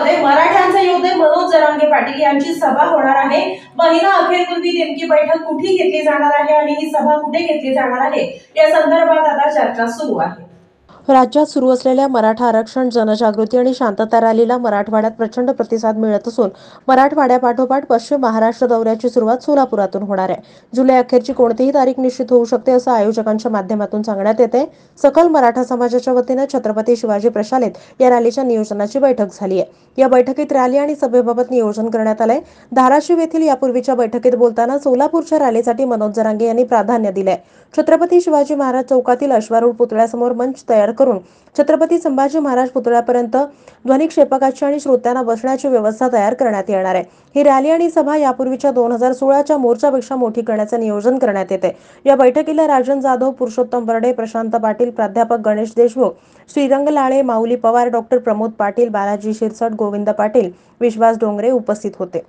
मध्ये मराठ्यांचे योद्धे मनोज जरांगे पाटील यांची सभा होणार आहे। महिना अखेरपूर्वी नेमकी बैठक कुठे घेतली जाणार आहे आणि ही सभा कुठे घेतली जाणार आहे या संदर्भात आता चर्चा सुरू आहे। राज्यात सुरू असलेल्या मराठा आरक्षण जनजागृती आणि शांतता रॅलीला मराठवाड्यात प्रचंड प्रतिसाद मिळत असून मराठवाड्यापाठोपाठ पश्चिम महाराष्ट्र दौऱ्याची सुरुवात सोलापुरातून होणार आहे। जुलै अखेरची कोणतीही तारीख निश्चित होऊ शकते असं आयोजकांच्या माध्यमातून सांगण्यात येते। सकल मराठा समाजाच्या वतीने छत्रपती शिवाजी प्रशालेत या रॅलीच्या नियोजनाची बैठक झाली आहे। या बैठकीत रॅली आणि सभेबाबत नियोजन करण्यात आलंय। धाराशिव येथील यापूर्वीच्या बैठकीत बोलताना सोलापूरच्या रॅलीसाठी मनोज जरांगे यांनी प्राधान्य दिले। छत्रपती शिवाजी महाराज चौकातील अश्वारूढ पुतळ्यासमोर मंच तयार करून छत्रपती संभाजी महाराज पुतळ्यापर्यंत ध्वनिक्षेपकाची आणि श्रोत्यांना बसण्याची व्यवस्था तयार करण्यात येणार आहे। ही रॅली आणि सभा यापूर्वीच्या 2016च्या मोर्चापेक्षा मोठी करण्याचे नियोजन करण्यात येते। या बैठकीला राजन जाधव, पुरुषोत्तम बर्डे, प्रशांत पाटील, प्राध्यापक गणेश देशमुख, श्रीरंग लाळे, माऊली पवार, डॉक्टर प्रमोद पाटील, बालाजी शिरसट, गोविंद पाटील, विश्वास डोंगरे उपस्थित होते।